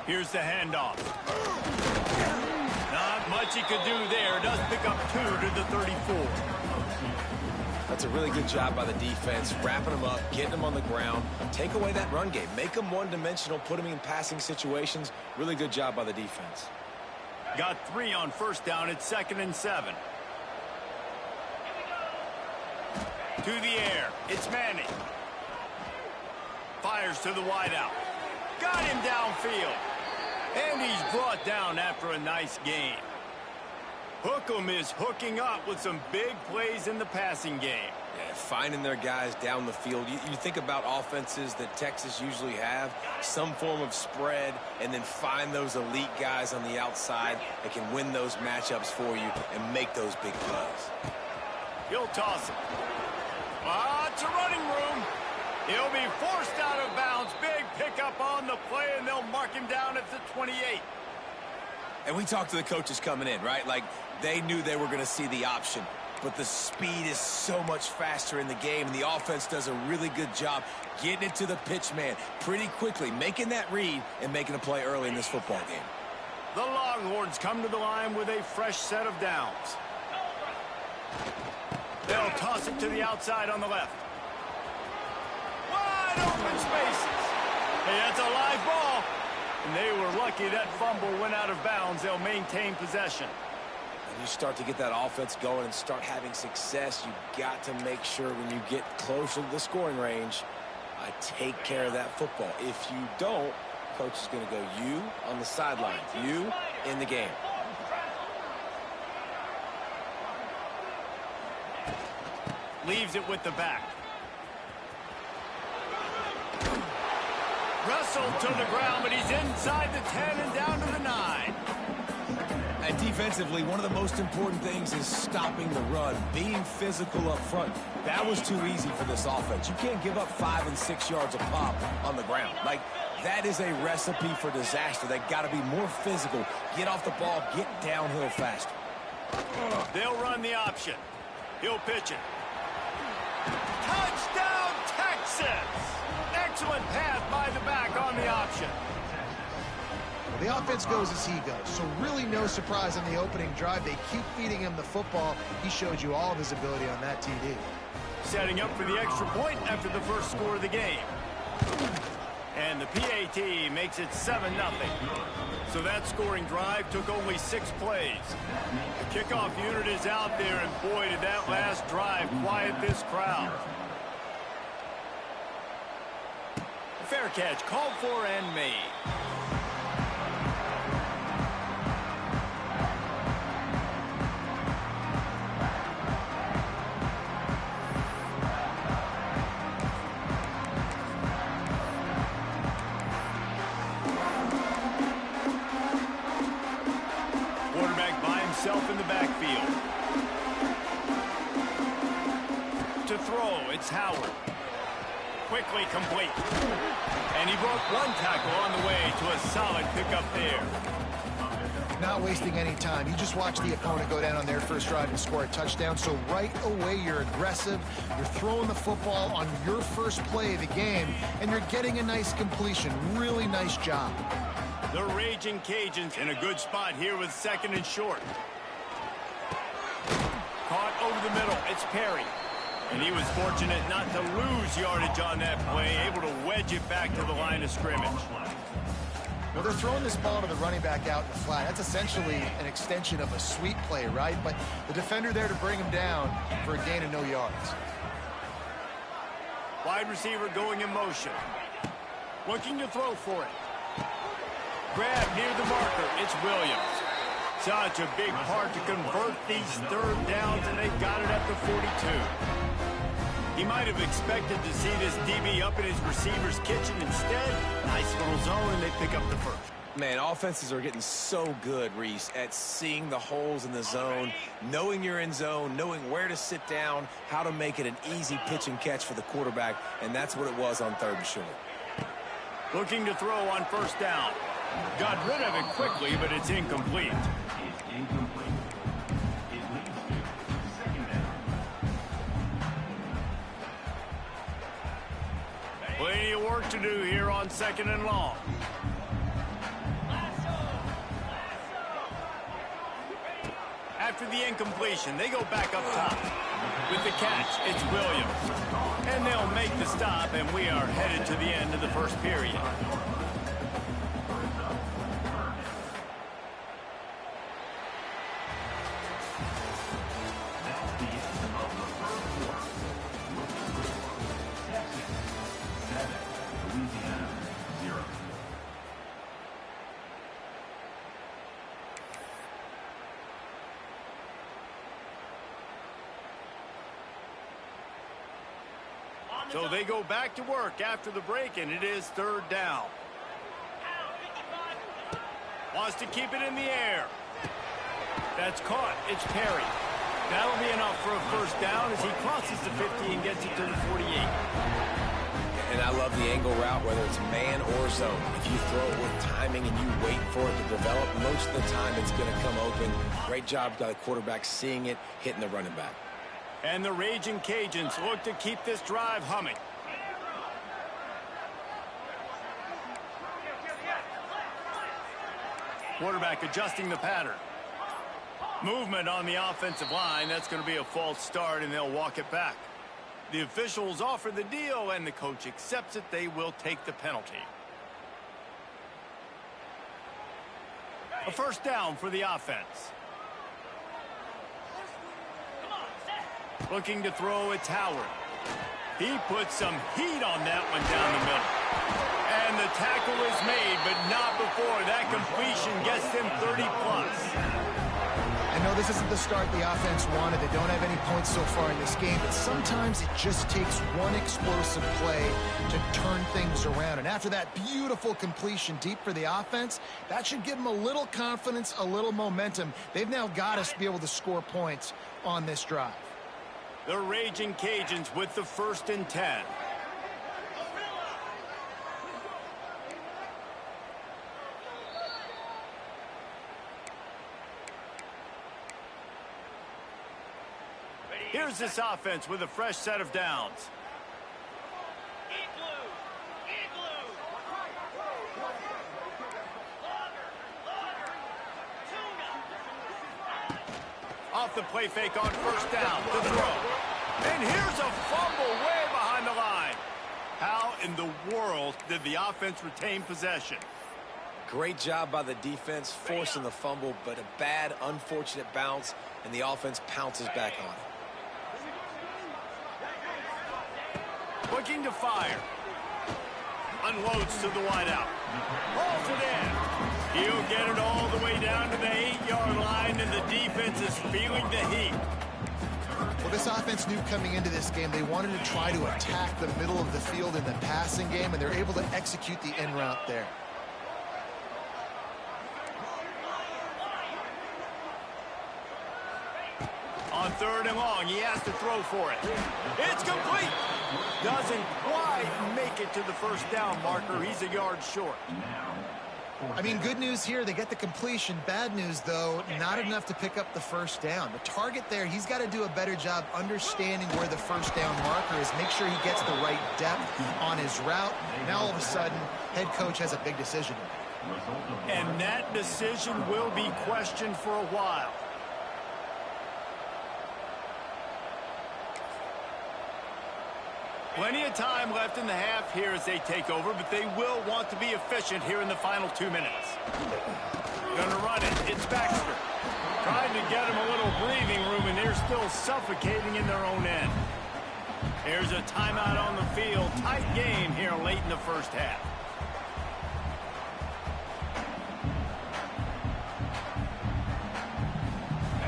Here's the handoff. Not much he could do there. Does pick up 2 to the 34. That's a really good job by the defense, wrapping them up, getting them on the ground. Take away that run game. Make them one-dimensional, put them in passing situations. Really good job by the defense. Got 3 on first down. It's 2nd and 7. To the air. It's Manning. Fires to the wideout. Got him downfield. And he's brought down after a nice game. Hookem is hooking up with some big plays in the passing game. Yeah, finding their guys down the field. You think about offenses that Texas usually have, some form of spread, and then find those elite guys on the outside that can win those matchups for you and make those big plays. He'll toss it. Lots of running room. He'll be forced out of bounds. Big pickup on the play, and they'll mark him down at the 28. And we talked to the coaches coming in, right? Like, they knew they were going to see the option. But the speed is so much faster in the game, and the offense does a really good job getting it to the pitch man pretty quickly, making that read and making a play early in this football game. The Longhorns come to the line with a fresh set of downs. They'll toss it to the outside on the left. Wide open spaces. Hey, that's a live ball. And they were lucky that fumble went out of bounds. They'll maintain possession. When you start to get that offense going and start having success, you've got to make sure when you get closer to the scoring range, take care of that football. If you don't, coach is going to go you on the sideline, you in the game. Leaves it with the back. Wrestled to the ground, but he's inside the 10 and down to the 9. And defensively, one of the most important things is stopping the run, being physical up front. That was too easy for this offense. You can't give up 5 and 6 yards a pop on the ground. Like, that is a recipe for disaster. They got to be more physical, get off the ball, get downhill faster. They'll run the option. He'll pitch it. Touchdown, Texas! Excellent pass by the back on the option. The offense goes as he goes, so really no surprise on the opening drive. They keep feeding him the football. He showed you all of his ability on that TD. Setting up for the extra point after the first score of the game. And the PAT makes it 7-0. So that scoring drive took only 6 plays. The kickoff unit is out there, and boy, did that last drive quiet this crowd. Fair catch called for and made. Quarterback by himself in the backfield. To throw, it's Howard. Quickly complete. And he broke one tackle on the way to a solid pickup there. not wasting any time. You just watch the opponent go down on their first drive and score a touchdown. So right away, you're aggressive. You're throwing the football on your first play of the game, and you're getting a nice completion. Really nice job. The Raging Cajuns in a good spot here with 2nd and short. Caught over the middle. It's Perry. And he was fortunate not to lose yardage on that play, able to wedge it back to the line of scrimmage. Well, they're throwing this ball to the running back out in the flat. That's essentially an extension of a sweep play, right? But the defender there to bring him down for a gain of no yards. Wide receiver going in motion. Looking to throw for it. Grab near the marker. It's Williams. Such a big part to convert these 3rd downs, and they've got it at the 42. He might have expected to see this DB up in his receiver's kitchen. Instead, nice little zone, and they pick up the first. Man, offenses are getting so good, Reese, at seeing the holes in the zone, knowing you're in zone, knowing where to sit down, how to make it an easy pitch and catch for the quarterback, and that's what it was on 3rd and short. Looking to throw on 1st down. Got rid of it quickly, but it's incomplete. Plenty of work to do here on 2nd and long. After the incompletion, they go back up top. With the catch, it's Williams. And they'll make the stop, and we are headed to the end of the 1st period. So they go back to work after the break, and it is 3rd down. Wants to keep it in the air. That's caught. It's Perry. That'll be enough for a 1st down as he crosses the 50 and gets it to the 48. And I love the angle route, whether it's man or zone. If you throw it with timing and you wait for it to develop, most of the time it's going to come open. Great job by the quarterback seeing it, hitting the running back. And the Raging Cajuns look to keep this drive humming. Quarterback adjusting the pattern. Movement on the offensive line. That's going to be a false start, and they'll walk it back. The officials offer the deal, and the coach accepts it. They will take the penalty. A 1st down for the offense. Looking to throw, it's Howard. He puts some heat on that one down the middle. And the tackle is made, but not before that completion gets them 30-plus. I know this isn't the start the offense wanted. They don't have any points so far in this game, but sometimes it just takes one explosive play to turn things around. And after that beautiful completion deep for the offense, that should give them a little confidence, a little momentum. They've now got us to be able to score points on this drive. The Raging Cajuns with the 1st and 10. Here's this offense with a fresh set of downs. Off the play fake on 1st down. The throw. And here's a fumble way behind the line. How in the world did the offense retain possession? Great job by the defense forcing the fumble, but a bad, unfortunate bounce, and the offense pounces back on it. Looking to fire. Unloads to the wideout. Hauls it in. He'll get it all the way down to the 8-yard line, and the defense is feeling the heat. Well, this offense knew coming into this game they wanted to try to attack the middle of the field in the passing game, and they're able to execute the in route there. On 3rd and long, he has to throw for it. It's complete. Doesn't quite make it to the 1st down marker. He's a yard short. I mean, good news here, they get the completion. Bad news, though, not enough to pick up the first down. The target there, he's got to do a better job understanding where the first down marker is, make sure he gets the right depth on his route. Now, all of a sudden, head coach has a big decision to make. And that decision will be questioned for a while. Plenty of time left in the half here as they take over, but they will want to be efficient here in the final 2 minutes. Gonna run it. It's Baxter. Trying to get them a little breathing room, and they're still suffocating in their own end. Here's a timeout on the field. Tight game here late in the first half.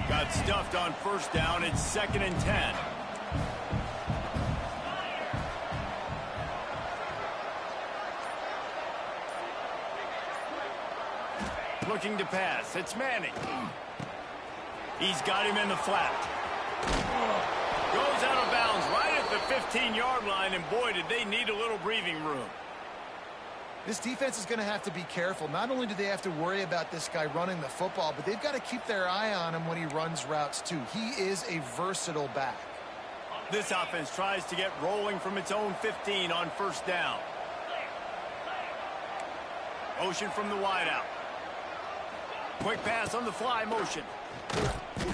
Got stuffed on first down. It's 2nd and 10. Looking to pass. It's Manning. He's got him in the flat. Goes out of bounds right at the 15-yard line, and boy, did they need a little breathing room. This defense is going to have to be careful. Not only do they have to worry about this guy running the football, but they've got to keep their eye on him when he runs routes, too. He is a versatile back. This offense tries to get rolling from its own 15 on first down. Motion from the wideout. Quick pass on the fly motion.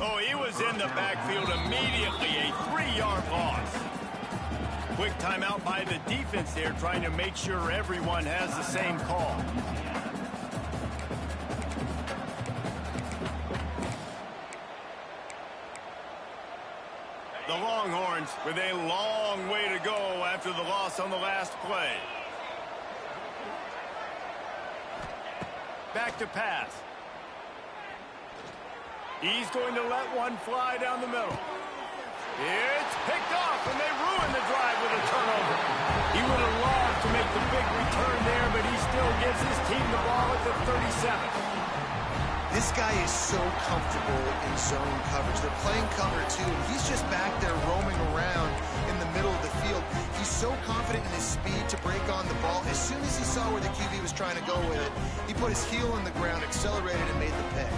Oh, he was in the backfield immediately. A 3-yard loss. Quick timeout by the defense there, trying to make sure everyone has the same call. The Longhorns with a long way to go after the loss on the last play. Back to pass. He's going to let one fly down the middle. It's picked off, and they ruin the drive with a turnover. He would have loved to make the big return there, but he still gives his team the ball at the 37. This guy is so comfortable in zone coverage. They're playing cover two, and he's just back there roaming around in the middle of the field. He's so confident in his speed to break on the ball. As soon as he saw where the QB was trying to go with it, he put his heel in the ground, accelerated, and made the pick.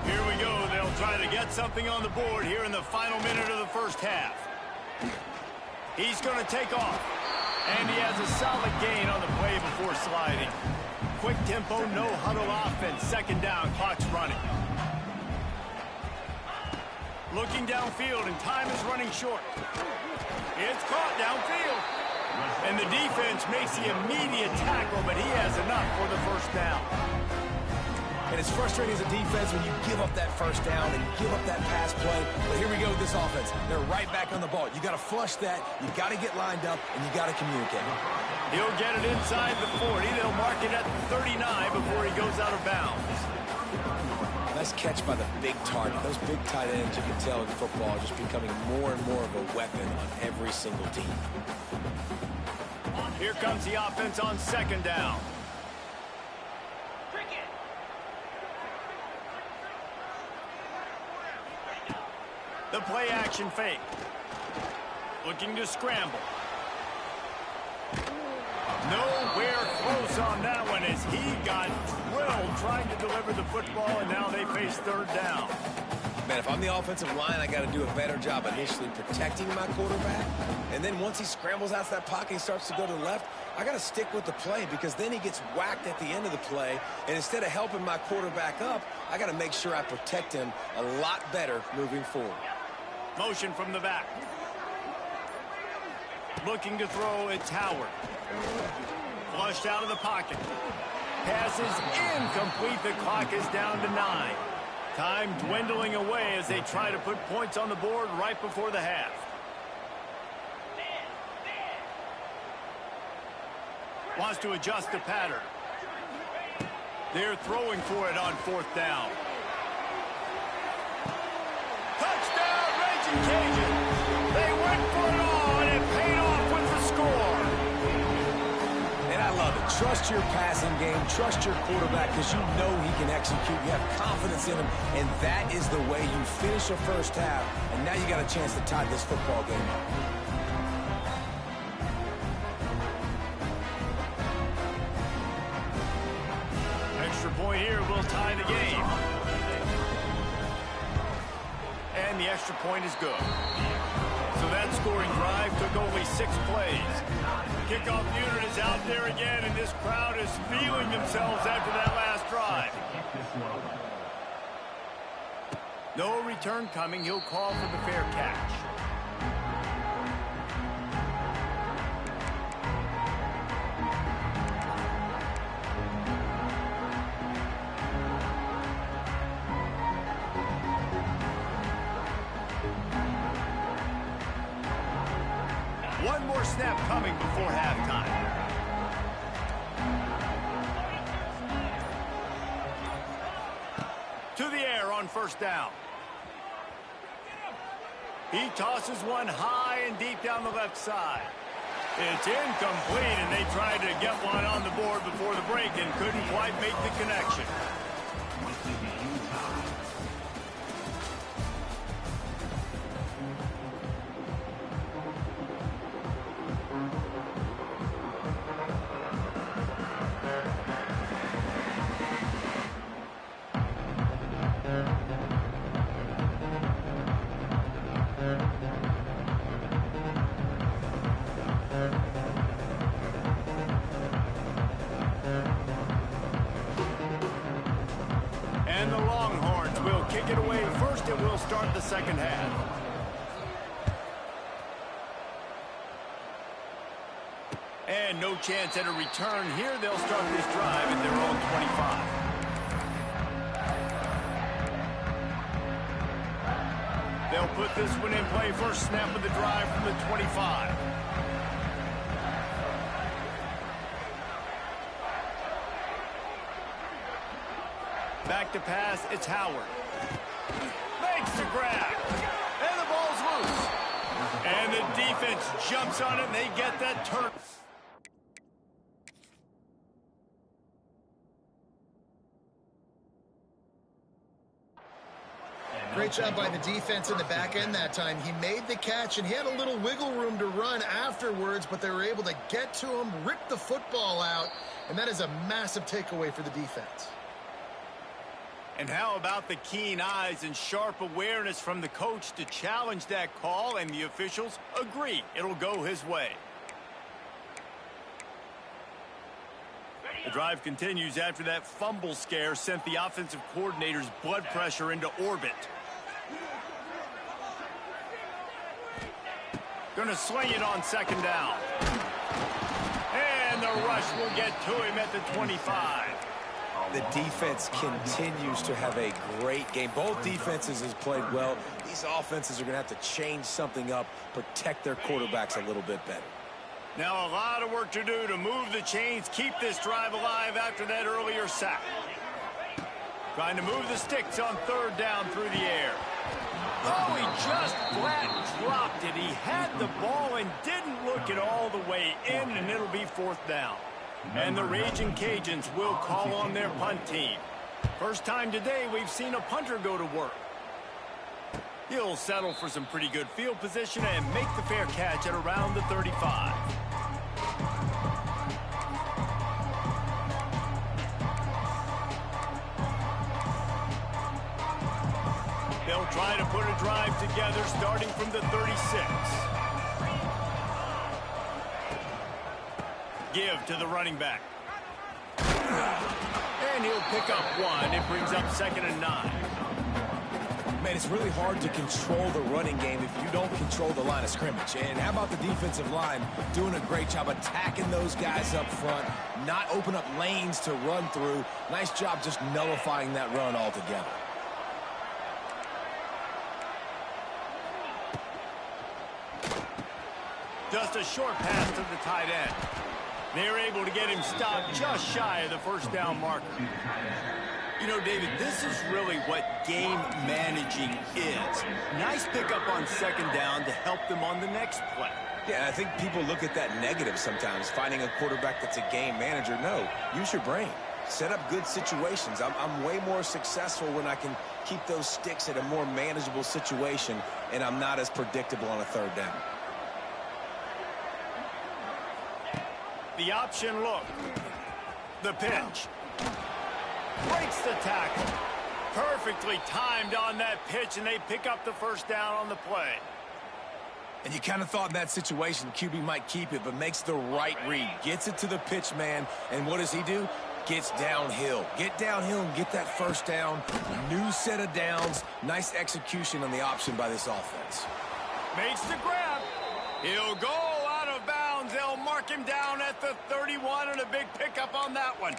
Here we go. They'll try to get something on the board here in the final minute of the first half. He's going to take off. And he has a solid gain on the play before sliding. Quick tempo, no huddle offense. 2nd down, clock's running. Looking downfield, and time is running short. It's caught downfield. And the defense makes the immediate tackle, but he has enough for the first down. And it's frustrating as a defense when you give up that first down and give up that pass play. But here we go with this offense. They're right back on the ball. You got to flush that. You got to get lined up, and you got to communicate. He'll get it inside the 40. They'll mark it at the 39 before he goes out of bounds. Nice catch by the big target. Those big tight ends, you can tell in football, are just becoming more and more of a weapon on every single team. Here comes the offense on 2nd down. The play action fake. Looking to scramble. Nowhere close on that one as he got drilled trying to deliver the football, and now they face 3rd down. Man, if I'm the offensive line, I got to do a better job initially protecting my quarterback. And then once he scrambles out of that pocket, he starts to go to the left, I got to stick with the play because then he gets whacked at the end of the play. And instead of helping my quarterback up, I got to make sure I protect him a lot better moving forward. Motion from the back. Looking to throw, it's Howard. Flushed out of the pocket. Pass is incomplete. The clock is down to 9. Time dwindling away as they try to put points on the board right before the half. Wants to adjust the pattern. They're throwing for it on 4th down. Touchdown, Raging Cajuns. They went for it all, and it paid off with the score. And I love it. Trust your passing game. Trust your quarterback because you know he can execute. You have confidence in him, and that is the way you finish a first half. And now you got a chance to tie this football game up. extra point here will tie the game. And the extra point is good. So that scoring drive took only 6 plays. Kickoff unit is out there again, and this crowd is feeling themselves after that last drive. No return coming. He'll call for the fair catch. One more snap coming before halftime. To the air on first down. He tosses one high and deep down the left side. It's incomplete, and they tried to get one on the board before the break and couldn't quite make the connection. And the Longhorns will kick it away first, and we'll start the second half. And no chance at a return here. They'll start this drive at their own 25. They'll put this one in play. First snap of the drive from the 25. Back to pass, it's Howard. Makes the grab. And the ball's loose. And the defense jumps on it, and they get that turn. Great job by the defense in the back end that time. He made the catch, and he had a little wiggle room to run afterwards, but they were able to get to him, rip the football out, and that is a massive takeaway for the defense. And how about the keen eyes and sharp awareness from the coach to challenge that call, and the officials agree it'll go his way. The drive continues after that fumble scare sent the offensive coordinator's blood pressure into orbit. Gonna sling it on second down. And the rush will get to him at the 25. The defense continues to have a great game. Both defenses has played well. These offenses are going to have to change something up, protect their quarterbacks a little bit better. Now a lot of work to do to move the chains, keep this drive alive after that earlier sack. Trying to move the sticks on third down through the air. Oh, he just flat dropped it. He had the ball and didn't look it all the way in, and it'll be fourth down. And the Raging Cajuns will call on their punt team. First time today we've seen a punter go to work. He'll settle for some pretty good field position and make the fair catch at around the 35. They'll try to put a drive together starting from the 36. Give to the running back. And he'll pick up one. It brings up 2nd and 9. Man, it's really hard to control the running game if you don't control the line of scrimmage. And how about the defensive line doing a great job attacking those guys up front, not open up lanes to run through. Nice job just nullifying that run altogether. Just a short pass to the tight end. They're able to get him stopped just shy of the first down marker. You know, David, this is really what game managing is. Nice pickup on second down to help them on the next play. Yeah, I think people look at that negative sometimes, finding a quarterback that's a game manager. No, use your brain. Set up good situations. I'm way more successful when I can keep those sticks at a more manageable situation, and I'm not as predictable on a third down. The option look. The pitch. the tackle. Perfectly timed on that pitch, and they pick up the first down on the play. And you kind of thought in that situation QB might keep it, but makes the right read. Gets it to the pitch man, and what does he do? Gets downhill. Get downhill and get that first down. New set of downs. Nice execution on the option by this offense. Makes the grab. He'll go out of bounds. They'll mark him down at the 31, and a big pickup on that one.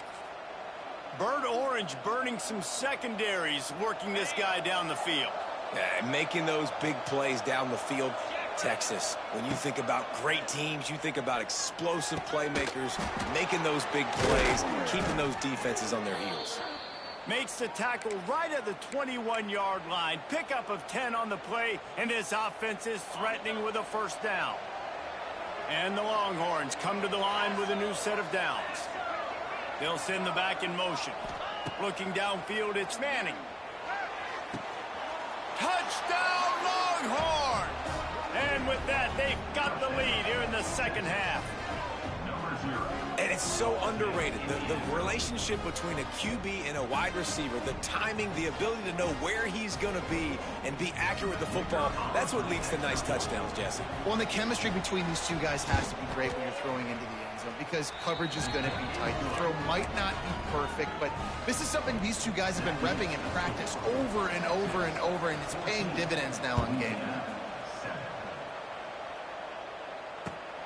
Bird Orange burning some secondaries, working this guy down the field. Yeah, making those big plays down the field. Texas, when you think about great teams, you think about explosive playmakers, making those big plays, keeping those defenses on their heels. Makes the tackle right at the 21-yard line. Pickup of 10 on the play, and his offense is threatening with a first down. And the Longhorns come to the line with a new set of downs. They'll send the back in motion. Looking downfield, it's Manning. Touchdown, Longhorns! And with that, they've got the lead here in the second half. And it's so underrated. The relationship between a QB and a wide receiver, the timing, the ability to know where he's going to be and be accurate with the football, that's what leads to nice touchdowns, Jesse. Well, and the chemistry between these two guys has to be great when you're throwing into the end zone because coverage is going to be tight. The throw might not be perfect, but this is something these two guys have been repping in practice over and over and over, and it's paying dividends now on game.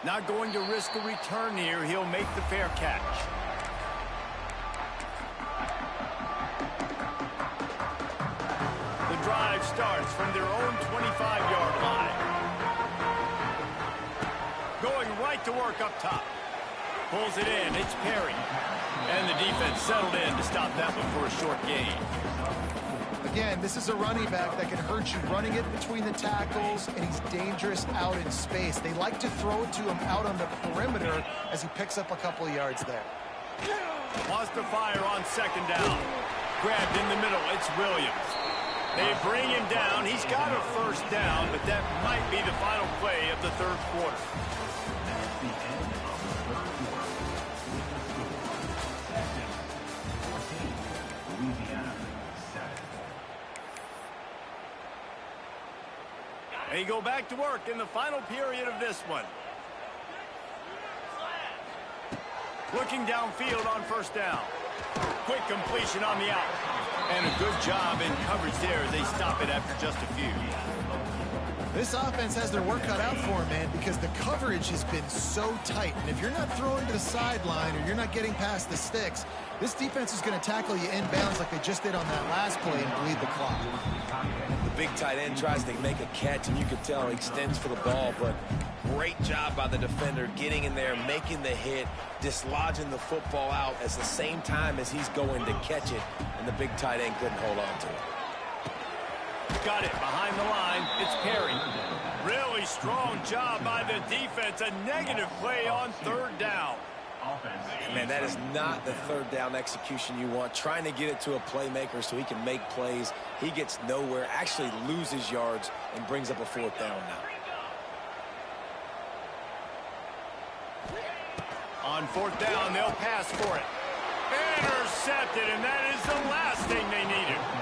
Not going to risk a return here. He'll make the fair catch. The drive starts from their own 25-yard line. Going right to work up top. Pulls it in. It's Perry. And the defense settled in to stop that one for a short gain. Again, this is a running back that can hurt you running it between the tackles, and he's dangerous out in space. They like to throw it to him out on the perimeter as he picks up a couple of yards there. Wants to fire on second down. Grabbed in the middle. It's Williams. They bring him down. He's got a first down, but that might be the final play of the third quarter. They go back to work in the final period of this one. Looking downfield on first down. Quick completion on the out. And a good job in coverage there as they stop it after just a few. This offense has their work cut out for them, man, because the coverage has been so tight. And if you're not throwing to the sideline or you're not getting past the sticks, this defense is going to tackle you inbounds like they just did on that last play and bleed the clock. The big tight end tries to make a catch, and you can tell he extends for the ball, but great job by the defender getting in there, making the hit, dislodging the football out at the same time as he's going to catch it, and the big tight end couldn't hold on to it. Got it behind the line. It's Perry. Really strong job by the defense. A negative play on third down. Man, that is not the third down execution you want. Trying to get it to a playmaker so he can make plays. He gets nowhere, actually loses yards, and brings up a fourth down now. On fourth down, they'll pass for it. Intercepted, and that is the last thing they needed.